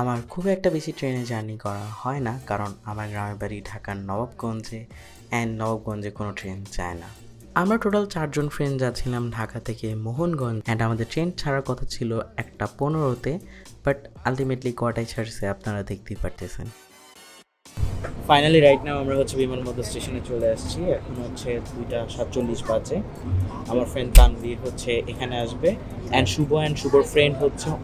আমার খুব একটা বেশি ট্রেনে জার্নি করা হয় না, কারণ আমার গ্রামের বাড়ি ঢাকার নবাবগঞ্জে, অ্যান্ড নবাবগঞ্জে কোনো ট্রেন যায় না। আমরা টোটাল 4 জন ফ্রেন্ড যাচ্ছিলাম ঢাকা থেকে মোহনগঞ্জ, অ্যান্ড আমাদের ট্রেন ছাড়ার কথা ছিল 1:15-তে, বাট আলটিমেটলি কটায় ছাড়ছে আপনারা দেখতেই পারতেছেন। ফাইনালি রাইট নাও আমরা বিমানবন্দর স্টেশনে চলে আসছি। এখন 2:47 বাজে। আমার ফ্রেন্ড তানভীর এখানে আসবে, অ্যান্ড শুভর ফ্রেন্ড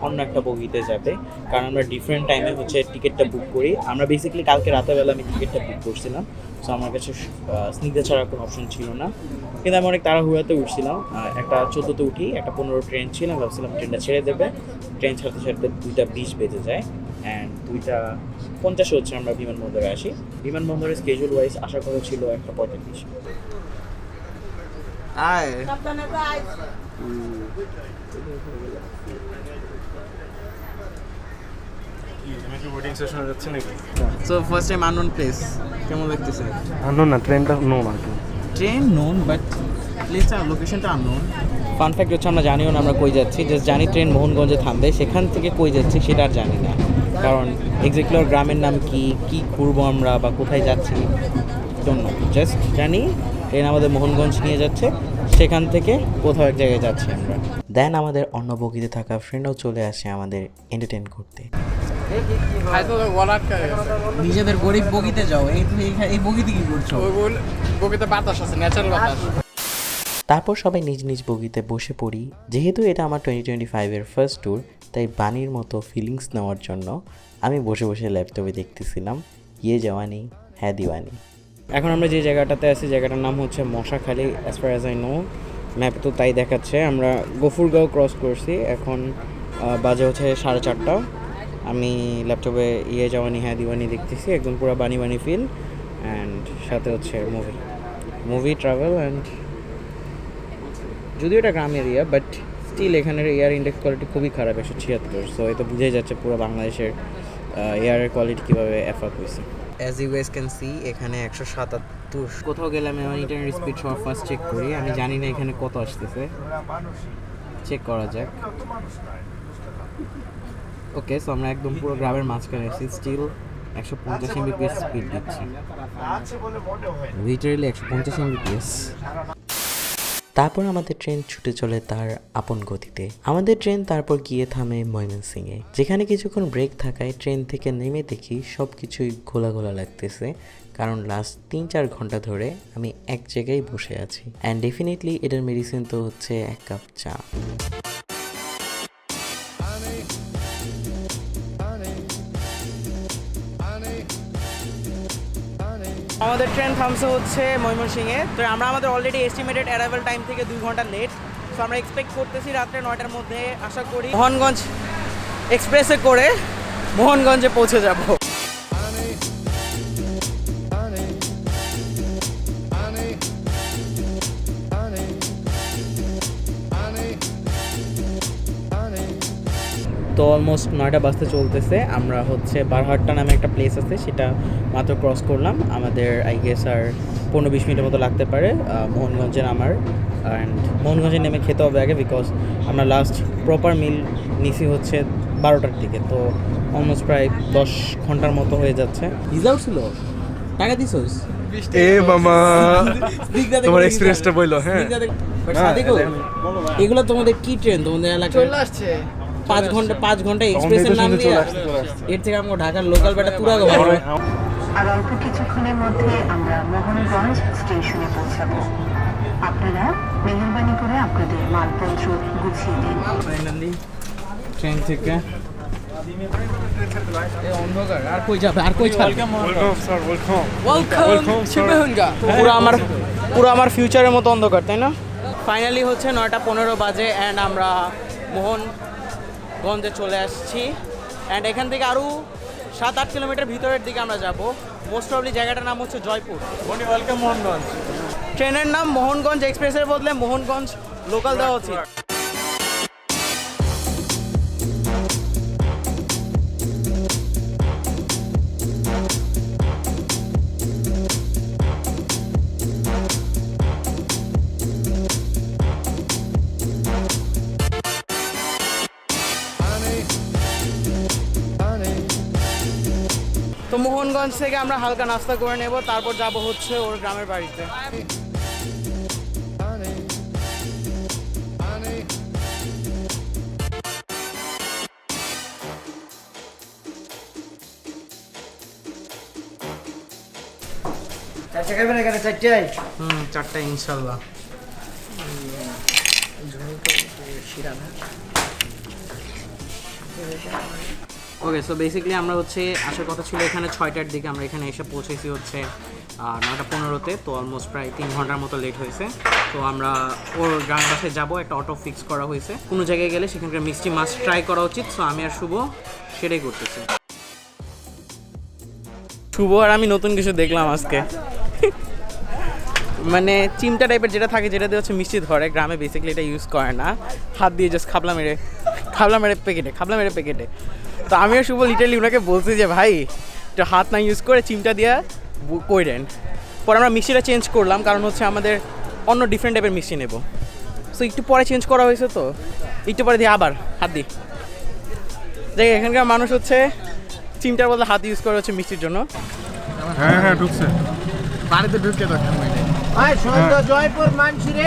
অন্য একটা বগিতে যাবে, কারণ আমরা ডিফারেন্ট টাইমে টিকিটটা বুক করি। আমরা বেসিক্যালি কালকে রাতেরবেলা আমি টিকিটটা বুক করছিলাম, সো আমার কাছে স্নিগ্ধা ছাড়া কোনো অপশন ছিল না, কিন্তু আমি অনেক তাড়াহুড়াতে উঠছিলাম। একটা 14তে উঠি, একটা 15 ট্রেন ছিল, ভাবছিলাম ট্রেনটা ছেড়ে দেবে। ট্রেন ছাড়তে ছাড়তে 2:20 বেজে যায়, অ্যান্ড 2:50 আমরা বিমানবন্দরে আসি। বিমানবন্দরের স্কেজুল ওয়াইজ আসার কথা ছিল 1:45। So first time unknown place, কেমন লাগতেছে? unknown না, ট্রেনটা নোন আর কি। ট্রেন নোন, বাট প্লেসটা লোকেশনটা আননোন। ফান ফ্যাক্ট আমরা জানিও না আমরা কই যাচ্ছি, জাস্ট জানি ট্রেন মোহনগঞ্জে থামবে, সেখান থেকে কই যাচ্ছি সেটা আর জানি না, কারণ এক্স্যাক্টলি ওর গ্রামের নাম কি ঘুরবো আমরা বা কোথায় যাচ্ছি জন্য জাস্ট জানি ট্রেন আমাদের মোহনগঞ্জ নিয়ে যাচ্ছে, সেখান থেকে কোথাও এক জায়গায় যাচ্ছি আমরা। দেন আমাদের অন্য বগিতে থাকা ফ্রেন্ডও চলে আসে আমাদের এন্টারটেইন করতে। নিজেদের গরিব বগিতে যাও, এই বগিতে কি করছো? বগিতে বাতাস আছে, ন্যাচারাল বাতাস। তারপর সবাই নিজ নিজ বগিতে বসে পড়ি। যেহেতু এটা আমার 2025-এর ফার্স্ট ট্যুর, তাই বানির মতো ফিলিংস নেওয়ার জন্য আমি বসে বসে ল্যাপটপে দেখতেছিলাম ইয়ে জওয়ানি হ্যাঁ দিওয়ানি। এখন আমরা যে জায়গাটাতে আছি, জায়গাটার নাম Moshakhali, as far as I know, ম্যাপে তো তাই দেখাচ্ছে। আমরা গফুরগাঁও ক্রস করছি, এখন বাজে 4:30। আমি ল্যাপটপে ইয়ে জওয়ানি হ্যাঁ দিওয়ানি দেখতেছি, একদম পুরো বানি ফিল, অ্যান্ড সাথে মুভি ট্রাভেল। অ্যান্ড যদিও এটা গ্রাম এরিয়া, বাট স্টিল এখানের এয়ার ইন্ডেক্স কোয়ালিটি খুবই খারাপ, 176। সো এটা বুঝাই যাচ্ছে পুরো বাংলাদেশের এয়ারের কোয়ালিটি কীভাবে এফেক্ট হয়েছে। As you guys can see এখানে 177। কোথাও গেলে আমি আমার ইন্টারনেট স্পিড সবার ফার্স্ট চেক করি, আমি জানি না এখানে কত আসতেছে, চেক করা যাক। ওকে, সো আমরা একদম পুরো গ্রামের মাঝখানে আছি, স্টিল 150 Mbps স্পিড দিচ্ছি, লিটারালি 150 Mbps। তারপর আমাদের ট্রেন ছুটে চলে তার আপন গতিতে। আমাদের ট্রেন তারপর গিয়ে থামে ময়মনসিংহে, যেখানে কিছুক্ষণ ব্রেক থাকায় ট্রেন থেকে নেমে দেখি সব কিছুই ঘোলা লাগতেছে, কারণ লাস্ট 3-4 ঘন্টা ধরে আমি এক জায়গায় বসে আছি। অ্যান্ড ডেফিনেটলি এটার মেডিসিন তো 1 কাপ চা। আমাদের ট্রেন থামছে ময়মনসিংহে। তো আমরা আমাদের অলরেডি এস্টিমেটেড অ্যারাইভাল টাইম থেকে 2 ঘন্টা লেট। সো আমরা এক্সপেক্ট করতেছি রাত্রে 9টার মধ্যে, আশা করি মোহনগঞ্জ এক্সপ্রেসে করে মোহনগঞ্জে পৌঁছে যাব। তো অলমোস্ট 9টা বাজতে চলতেছে। আমরা বারহাট্টা নামে একটা প্লেস আছে, সেটা মাত্র ক্রস করলাম। আমাদের আই গেস আর 15-20 মিনিটের মতো লাগতে পারে মোহনগঞ্জে নামার। অ্যান্ড মোহনগঞ্জে নেমে খেতে হবে আগে, বিকজ আমরা লাস্ট প্রপার মিল নিছি 12টার দিকে, তো অলমোস্ট প্রায় 10 ঘন্টার মতো হয়ে যাচ্ছে। রিজার্ভ ছিল, টাকা দিছোস? এ মামা, তোমার এক্সপেরিয়েন্সটা বললো। হ্যাঁ, এগুলো তোমাদের কি ট্রেন তোমাদের এলাকায় চলে আসছে? 5 ঘন্টা এক্সপ্রেসের নাম দিয়ে এর থেকে আমরা ঢাকার লোকাল বেটা তুরা গো। আর অল্প কিছুক্ষণের মধ্যে আমরা মোহনগঞ্জ স্টেশনে পৌঁছাবো। আপনারা মেহেরবানি করে আপনাদের মালপত্র গুছিয়ে দিন। ফাইনালি ট্রেন থেকে অন্ধকার, আর কই যাবে? Welcome sir, welcome Shivganga. পুরো আমার ফিউচারের মতো অন্ধকার, তাই না? ফাইনালি 9:15 বাজে, অ্যান্ড আমরা মোহনগঞ্জে চলে আসছি। অ্যান্ড এখান থেকে আরও 7-8 কিলোমিটার ভিতরের দিকে আমরা যাব। মোস্ট প্রবলি জায়গাটার নাম জয়পুর। ওয়েলকাম মোহনগঞ্জ। ট্রেনের নাম মোহনগঞ্জ এক্সপ্রেসের বদলে মোহনগঞ্জ লোকাল দেওয়া উচিত। honey, তো মোহনগঞ্জ থেকে আমরা হালকা নাস্তা করে নেব, তারপর যাব হচ্ছে ওর গ্রামের বাড়িতে। চারটায় ইনশাল্লাহ। ওকে, সো বেসিক্যালি আমরা হচ্ছে আসার কথা ছিল এখানে 6টার দিকে, আমরা এখানে এসে পৌঁছেছি হচ্ছে 9:15-তে, তো অলমোস্ট প্রায় 3 ঘন্টার মতো লেট হয়েছে। তো আমরা ওর গ্রামের বাসায় যাবো, একটা অটো ফিক্স করা হয়েছে। কোনো জায়গায় গেলে সেখানকার মিষ্টি মাছ ট্রাই করা উচিত, সো আমি আর শুভ সেটাই করতেছি। শুভ আর আমি নতুন কিছু দেখলাম আজকে, মানে চিমটা টাইপের যেটা থাকে, যেটা দিয়ে হচ্ছে মিষ্টি ধরে, গ্রামে বেসিক্যালি এটা ইউজ করে না, হাত দিয়ে জাস্ট খাবলা মেরে প্যাকেটে। তো আমিও শুভ লিটারলি ওনাকে বলছি যে ভাই একটু হাত না ইউজ করে চিমটা দিয়ে কইরেন। পরে আমরা মিষ্টিটা চেঞ্জ করলাম, কারণ হচ্ছে আমাদের অন্য ডিফারেন্ট টাইপের মিষ্টি নেব। সো একটু পরে চেঞ্জ করা হয়েছে, তো একটু পরে দিয়ে আবার হাত দিই। দেখ এখানকার মানুষ হচ্ছে চিমটার বদলে হাত ইউজ করে হচ্ছে মিষ্টির জন্য। হ্যাঁ হ্যাঁ ঢুকছে। বাড়িতে ঢুকে তো জয়পুর মানসিরে